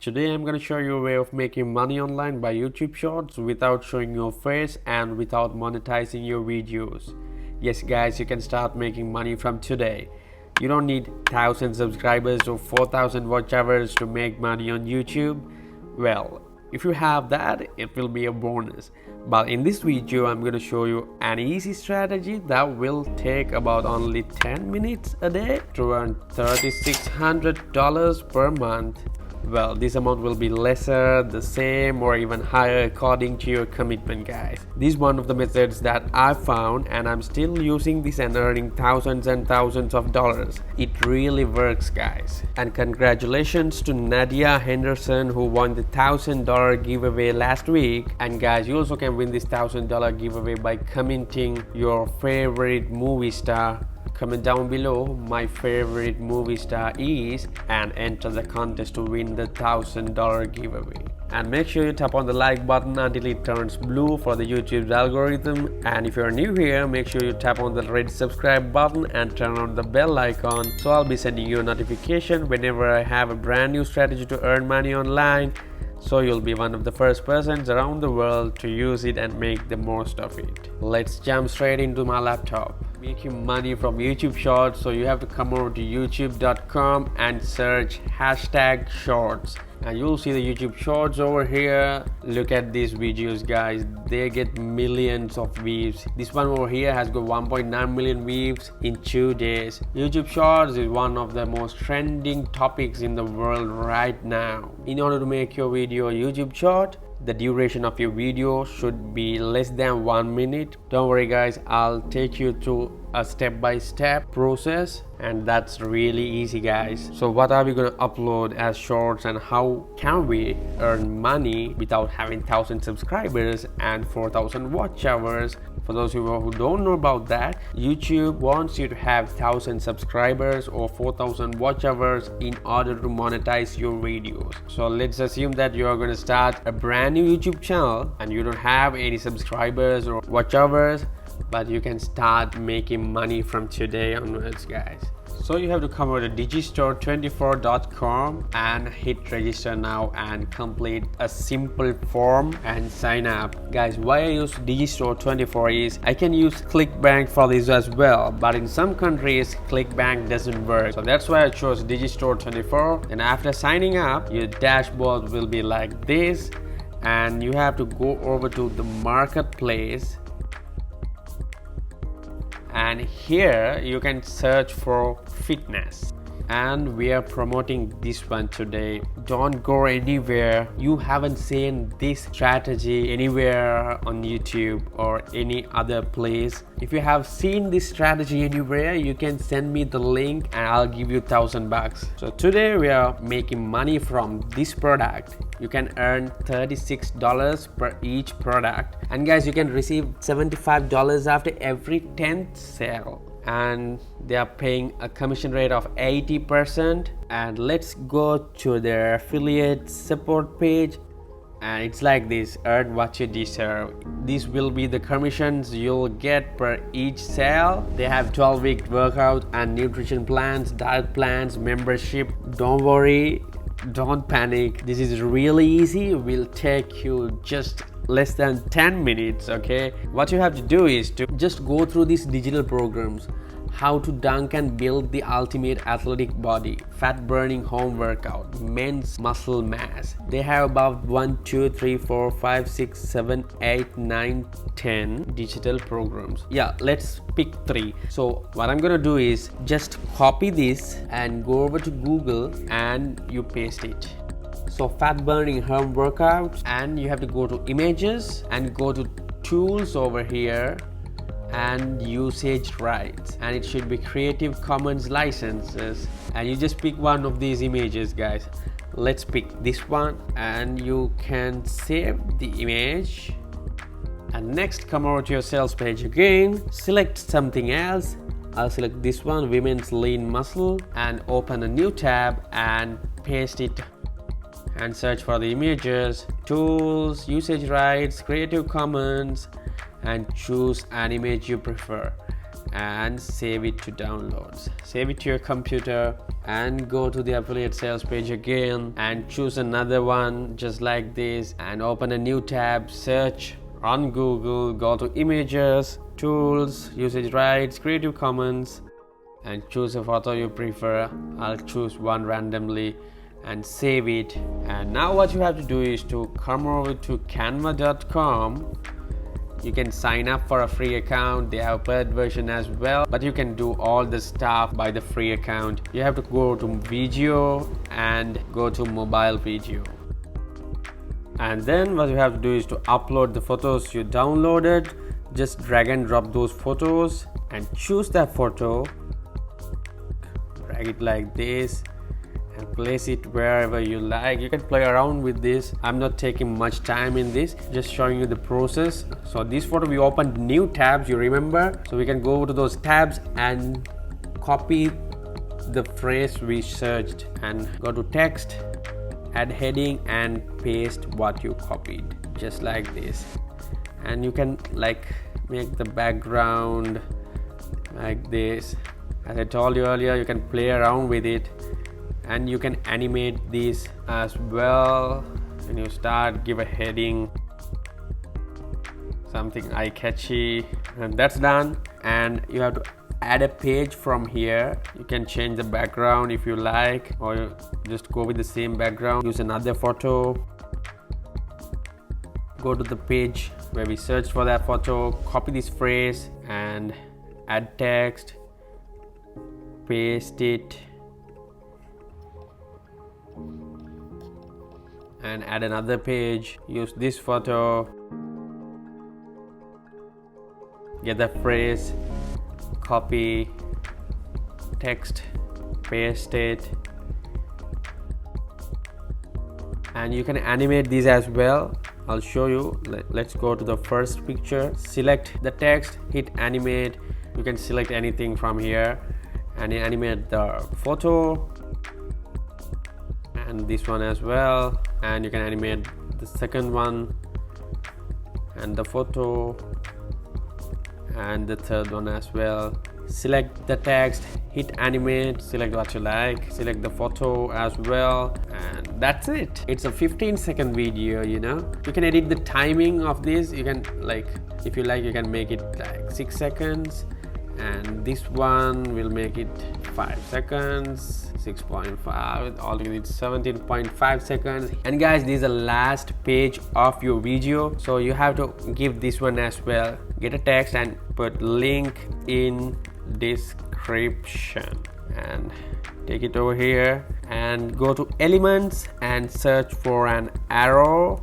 Today I'm going to show you a way of making money online by YouTube Shorts without showing your face and without monetizing your videos. Yes guys, you can start making money from today. You don't need 1000 subscribers or 4000 watch hours to make money on YouTube. Well, if you have that, it will be a bonus. But in this video, I'm going to show you an easy strategy that will take about only 10 minutes a day to earn $3,600 per month. Well, this amount will be lesser, the same, or even higher according to your commitment, guys. This is one of the methods that I found, and I'm still using this and earning thousands and thousands of dollars. It really works, guys. And congratulations to Nadia Henderson, who won the $1,000 giveaway last week. And guys, you also can win this $1,000 giveaway by commenting your favorite movie star. Comment down below my favorite movie star is and enter the contest to win the $1,000 giveaway. And make sure you tap on the like button until it turns blue for the YouTube's algorithm. And if you're new here, make sure you tap on the red subscribe button and turn on the bell icon, so I'll be sending you a notification whenever I have a brand new strategy to earn money online, so you'll be one of the first persons around the world to use it and make the most of it. Let's jump straight into my laptop. Making money from YouTube Shorts, so you have to come over to youtube.com and search #shorts, and you'll see the YouTube Shorts over here. Look at these videos, guys, they get millions of views. This one over here has got 1.9 million views in 2 days. YouTube Shorts is one of the most trending topics in the world right now. In order to make your video a YouTube Short, the duration of your video should be less than 1 minute. Don't worry guys, I'll take you through a step-by-step process, and that's really easy, guys. So what are we going to upload as shorts, and how can we earn money without having 1000 subscribers and 4000 watch hours? For those of you who don't know about that, YouTube wants you to have 1000 subscribers or 4000 watch hours in order to monetize your videos. So let's assume that you are going to start a brand new YouTube channel and you don't have any subscribers or watch hours, but you can start making money from today onwards, guys. So you have to come over to digistore24.com and hit register now and complete a simple form and sign up. Guys, why I use Digistore24 is I can use ClickBank for this as well, but in some countries ClickBank doesn't work. So that's why I chose Digistore24. And after signing up, your dashboard will be like this, and you have to go over to the marketplace. And here you can search for fitness, and we are promoting this one today. Don't go anywhere. You haven't seen this strategy anywhere on YouTube or any other place. If you have seen this strategy anywhere, you can send me the link and I'll give you $1,000. So today we are making money from this product. You can earn $36 per each product, and guys, you can receive $75 after every 10th sale, and they are paying a commission rate of 80%. And let's go to their affiliate support page, and it's like this: earn what you deserve. These will be the commissions you'll get per each sale. They have 12-week workout and nutrition plans, diet plans, membership. Don't worry, don't panic, this is really easy. It will take you just less than 10 minutes. Okay, what you have to do is to just go through these digital programs: how to dunk and build the ultimate athletic body, fat burning home workout, men's muscle mass. They have about 1 2 3 4 5 6 7 8 9 10 digital programs. Yeah, let's pick 3. So what I'm gonna do is just copy this and go over to Google and you paste it. So fat burning home workouts, and you have to go to images and go to tools over here and usage rights, and it should be Creative Commons licenses, and you just pick one of these images, guys. Let's pick this one, and you can save the image. And next, come over to your sales page again, select something else. I'll select this one, women's lean muscle, and open a new tab and paste it and search for the images, tools, usage rights, Creative Commons, and choose an image you prefer. and save it to downloads. Save it to your computer and go to the affiliate sales page again and choose another one just like this and open a new tab, search on Google, go to images, tools, usage rights, Creative Commons, and choose a photo you prefer. I'll choose one randomly and save it. And now what you have to do is to come over to canva.com. You can sign up for a free account. They have a paid version as well, but you can do all the stuff by the free account. You have to go to video and go to mobile video, and then what you have to do is to upload the photos you downloaded. Just drag and drop those photos and choose that photo, drag it like this and place it wherever you like. You can play around with this. I'm not taking much time in this, just showing you the process. So this photo, we opened new tabs, you remember, so we can go to those tabs and copy the phrase we searched and go to text, add heading and paste what you copied just like this. And you can like make the background like this. As I told you earlier, you can play around with it and you can animate this as well. When you start, give a heading, something eye-catchy, and that's done. And you have to add a page from here. You can change the background if you like, or you just go with the same background, use another photo, go to the page where we searched for that photo, copy this phrase and add text, paste it and add another page, use this photo, get the phrase, copy, text, paste it, and you can animate these as well. I'll show you. Let's go to the first picture, select the text, hit animate. You can select anything from here and animate the photo and this one as well, and you can animate the second one and the photo and the third one as well. Select the text, hit animate, select what you like, select the photo as well, and that's it. It's a 15-second video, you know. You can edit the timing of this. You can, like, if you like, you can make it like 6 seconds, and this one will make it 5 seconds, 6.5, altogether it's 17.5 seconds. And guys, this is the last page of your video, so you have to give this one as well. Get a text and put link in description and take it over here and go to elements and search for an arrow.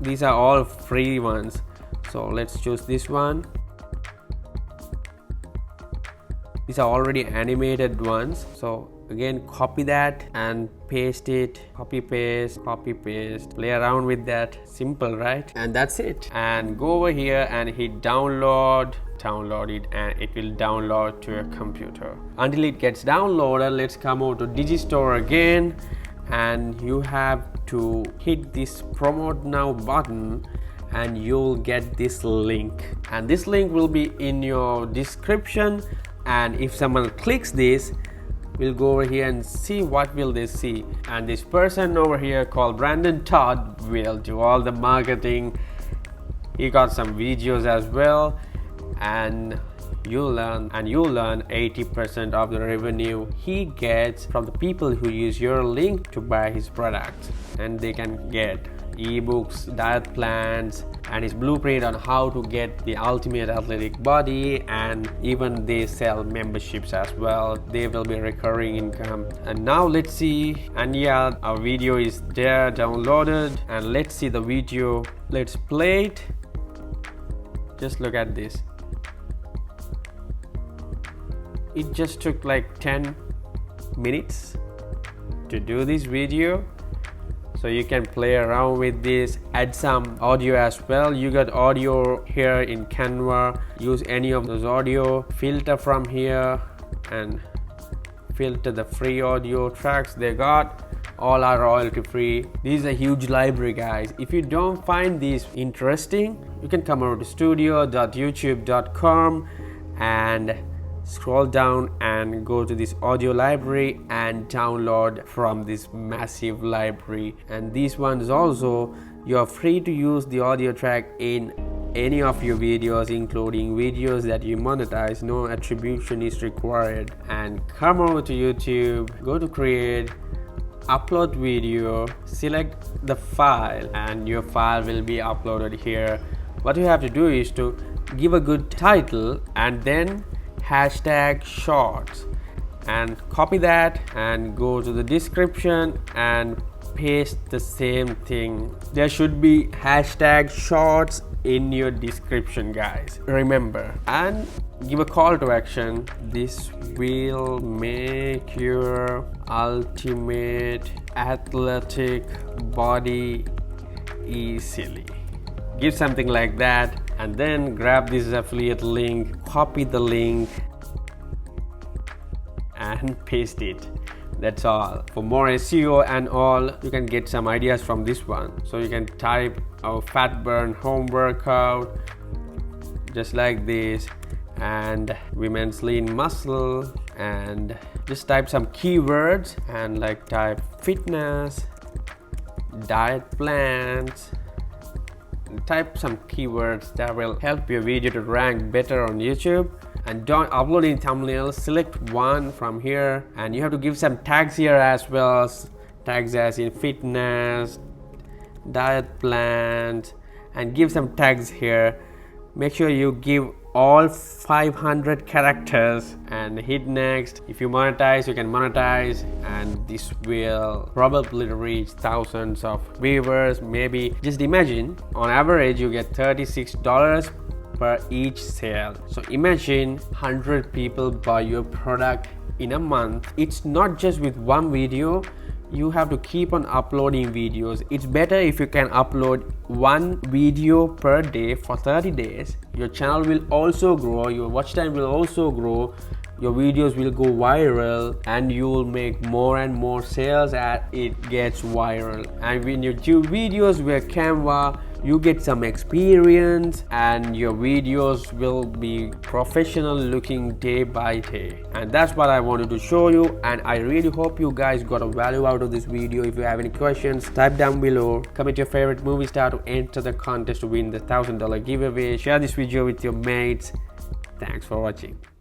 These are all free ones, so let's choose this one. These are already animated ones, so again copy that and paste it, copy paste, play around with that. Simple, right? And that's it. And go over here and hit download it, and it will download to your computer. Until it gets downloaded, let's come over to Digistore again, and you have to hit this promote now button and you'll get this link, and this link will be in your description. And if someone clicks this, we'll go over here and see what will they see. And this person over here called Brandon Todd will do all the marketing. He got some videos as well, and you'll learn 80% of the revenue he gets from the people who use your link to buy his products. And they can get ebooks, diet plans, and his blueprint on how to get the ultimate athletic body, and even they sell memberships as well. They will be recurring income. And now let's see, and yeah, our video is there downloaded, and let's see the video. Let's play it. Just look at this. It just took like 10 minutes to do this video. So you can play around with this, add some audio as well. You got audio here in Canva. Use any of those audio, filter from here and filter the free audio tracks they got. all are royalty free. This is a huge library, guys. If you don't find this interesting, you can come over to studio.youtube.com and scroll down and go to this audio library and download from this massive library. And these ones also, you are free to use the audio track in any of your videos, including videos that you monetize. No attribution is required. And come over to YouTube, go to create, upload video, select the file, and your file will be uploaded here. What you have to do is to give a good title and then hashtag shorts, and copy that and go to the description and paste the same thing. There should be hashtag shorts in your description, guys, remember. And give a call to action. This will make your ultimate athletic body easily. Give something like that, and then grab this affiliate link, copy the link and paste it. That's all. For more SEO and all, you can get some ideas from this one. So you can type our fat burn home workout just like this, and women's lean muscle, and just type some keywords and like type fitness, diet plans. Type some keywords that will help your video to rank better on YouTube. And don't upload in thumbnails, select one from here, and you have to give some tags here as well. Tags as in fitness, diet plans, and give some tags here. Make sure you give all 500 characters and hit next. If you monetize, you can monetize, and this will probably reach thousands of viewers. Maybe just imagine, on average you get $36 per each sale. So imagine 100 people buy your product in a month. It's not just with one video. You have to keep on uploading videos. It's better if you can upload one video per day for 30 days. Your channel will also grow, your watch time will also grow, your videos will go viral, and you will make more and more sales as it gets viral. And when you do videos with Canva, you get some experience and your videos will be professional looking day by day. And that's what I wanted to show you, and I really hope you guys got a value out of this video. If you have any questions, type down below. Comment your favorite movie star to enter the contest to win the $1,000 giveaway. Share this video with your mates. Thanks for watching.